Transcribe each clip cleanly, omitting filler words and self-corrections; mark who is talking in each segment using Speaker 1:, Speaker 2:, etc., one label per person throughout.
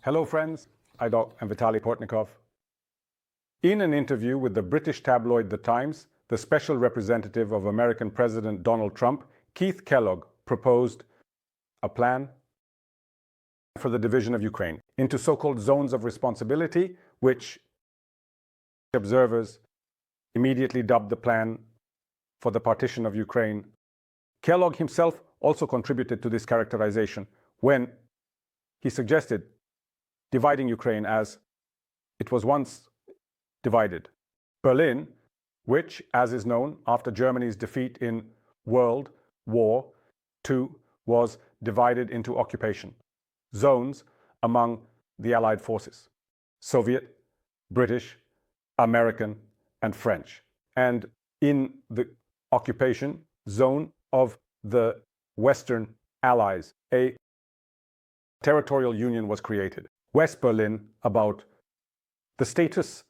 Speaker 1: Hello friends, I'm Vitaly Portnikov. In an interview with the British tabloid The Times, the special representative of American President Donald Trump, Keith Kellogg, proposed a plan for the division of Ukraine into so-called zones of responsibility, which observers immediately dubbed the plan for the partition of Ukraine. Kellogg himself also contributed to this characterization when he suggested dividing Ukraine as it was once divided. Berlin, which, as is known, after Germany's defeat in World War II, was divided into occupation zones among the Allied forces: Soviet, British, American, and French. And in the occupation zone of the Western Allies, a territorial union was created. West Berlin, about the status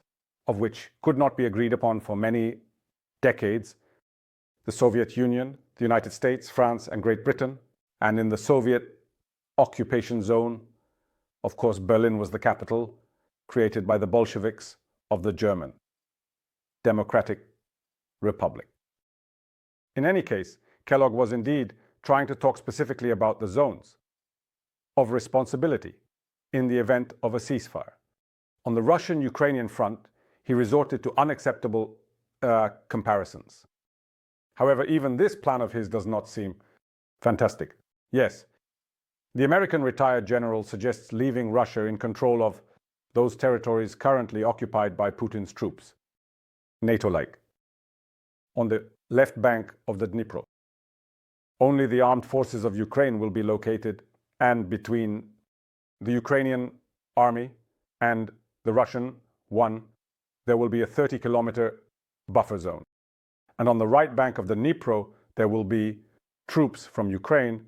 Speaker 1: of which could not be agreed upon for many decades, the Soviet Union, the United States, France, and Great Britain. And in the Soviet occupation zone, of course, Berlin was the capital, created by the Bolsheviks of the German Democratic Republic. In any case, Kellogg was indeed trying to talk specifically about the zones of responsibility in the event of a ceasefire. On the Russian-Ukrainian front, he resorted to unacceptable comparisons. However, even this plan of his does not seem fantastic. Yes, the American retired general suggests leaving Russia in control of those territories currently occupied by Putin's troops, NATO-like, on the left bank of the Dnipro. Only the armed forces of Ukraine will be located, and between the Ukrainian army and the Russian one, there will be a 30-kilometer buffer zone. And on the right bank of the Dnipro, there will be troops from Ukraine,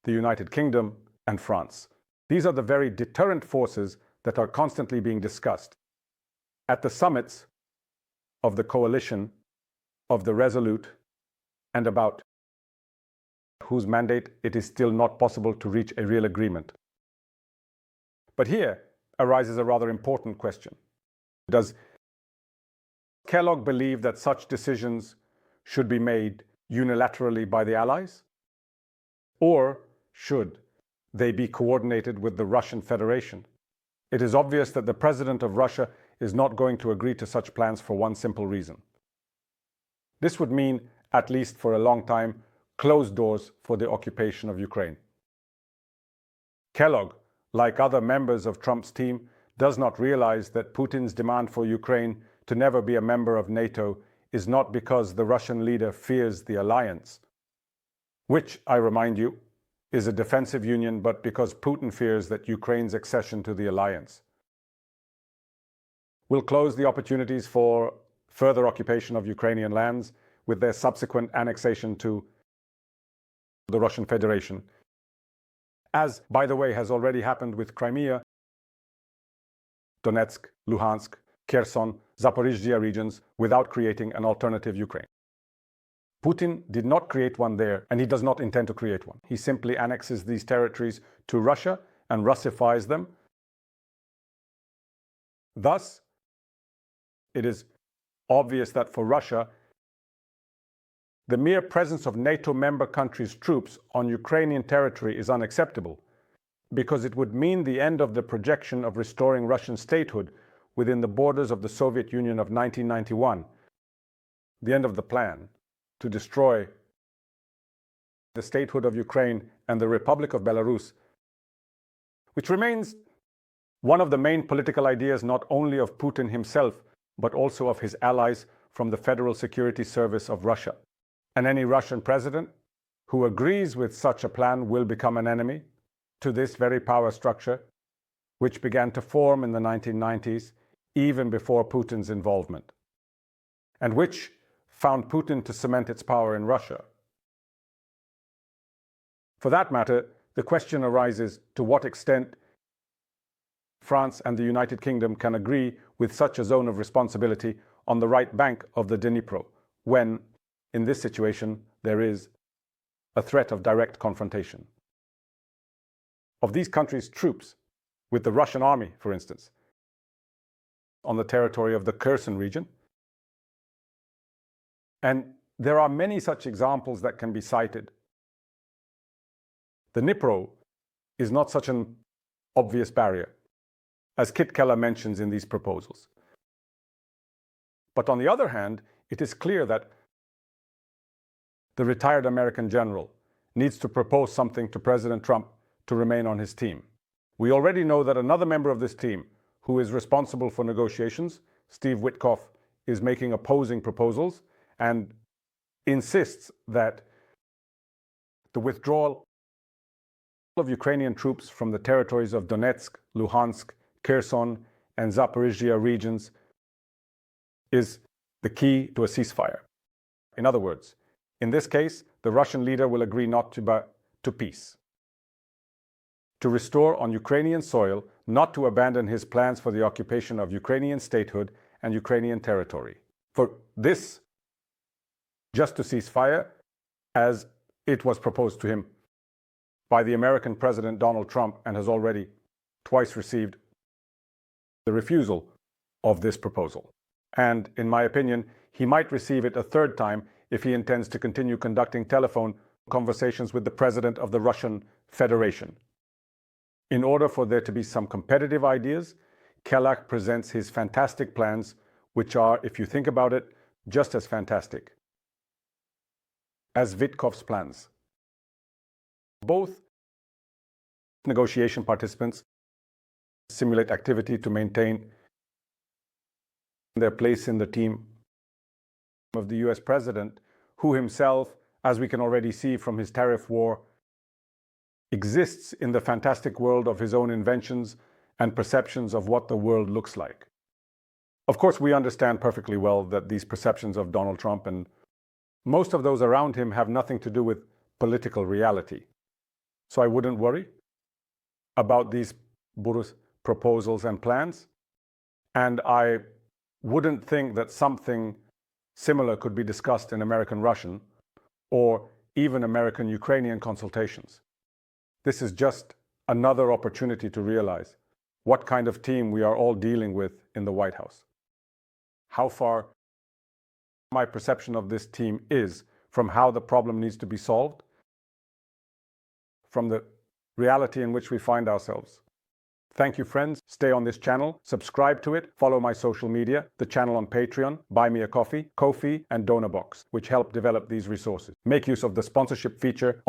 Speaker 1: the United Kingdom, and France. These are the very deterrent forces that are constantly being discussed at the summits of the coalition of the Resolute, and about whose mandate it is still not possible to reach a real agreement. But here arises a rather important question. Does Kellogg believe that such decisions should be made unilaterally by the Allies? Or should they be coordinated with the Russian Federation? It is obvious that the president of Russia is not going to agree to such plans for one simple reason. This would mean, at least for a long time, closed doors for the occupation of Ukraine. Kellogg, like other members of Trump's team, does not realize that Putin's demand for Ukraine to never be a member of NATO is not because the Russian leader fears the alliance, which, I remind you, is a defensive union, but because Putin fears that Ukraine's accession to the alliance will close the opportunities for further occupation of Ukrainian lands with their subsequent annexation to the Russian Federation, as, by the way, has already happened with Crimea, Donetsk, Luhansk, Kherson, Zaporizhzhia regions, without creating an alternative Ukraine. Putin did not create one there, and he does not intend to create one. He simply annexes these territories to Russia and Russifies them. Thus, it is obvious that for Russia, the mere presence of NATO member countries' troops on Ukrainian territory is unacceptable, because it would mean the end of the projection of restoring Russian statehood within the borders of the Soviet Union of 1991, the end of the plan to destroy the statehood of Ukraine and the Republic of Belarus, which remains one of the main political ideas not only of Putin himself, but also of his allies from the Federal Security Service of Russia. And any Russian president who agrees with such a plan will become an enemy to this very power structure, which began to form in the 1990s, even before Putin's involvement, and which found Putin to cement its power in Russia. For that matter, the question arises to what extent France and the United Kingdom can agree with such a zone of responsibility on the right bank of the Dnipro, when, in this situation, there is a threat of direct confrontation of these countries' troops with the Russian army, for instance, on the territory of the Kherson region. And there are many such examples that can be cited. The Dnipro is not such an obvious barrier, as Kit Keller mentions in these proposals. But on the other hand, it is clear that the retired American general needs to propose something to President Trump to remain on his team. We already know that another member of this team, who is responsible for negotiations, Steve Witkoff, is making opposing proposals and insists that the withdrawal of Ukrainian troops from the territories of Donetsk, Luhansk, Kherson, and Zaporizhia regions is the key to a ceasefire. In other words, in this case, the Russian leader will agree not to peace, to restore on Ukrainian soil, not to abandon his plans for the occupation of Ukrainian statehood and Ukrainian territory. For this, just to cease fire, as it was proposed to him by the American President Donald Trump and has already twice received the refusal of this proposal. And in my opinion, he might receive it a third time if he intends to continue conducting telephone conversations with the President of the Russian Federation. In order for there to be some competitive ideas, Kellogg presents his fantastic plans, which are, if you think about it, just as fantastic as Witkoff's plans. Both negotiation participants simulate activity to maintain their place in the team of the US president, who himself, as we can already see from his tariff war, exists in the fantastic world of his own inventions and perceptions of what the world looks like. Of course, we understand perfectly well that these perceptions of Donald Trump and most of those around him have nothing to do with political reality. So I wouldn't worry about these Boris proposals and plans, and I wouldn't think that something similar could be discussed in American-Russian or even American-Ukrainian consultations. This is just another opportunity to realize what kind of team we are all dealing with in the White House. How far my perception of this team is from how the problem needs to be solved, from the reality in which we find ourselves. Thank you, friends. Stay on this channel, subscribe to it, follow my social media, the channel on Patreon, Buy Me a Coffee, Ko-fi, and DonorBox, which help develop these resources. Make use of the sponsorship feature on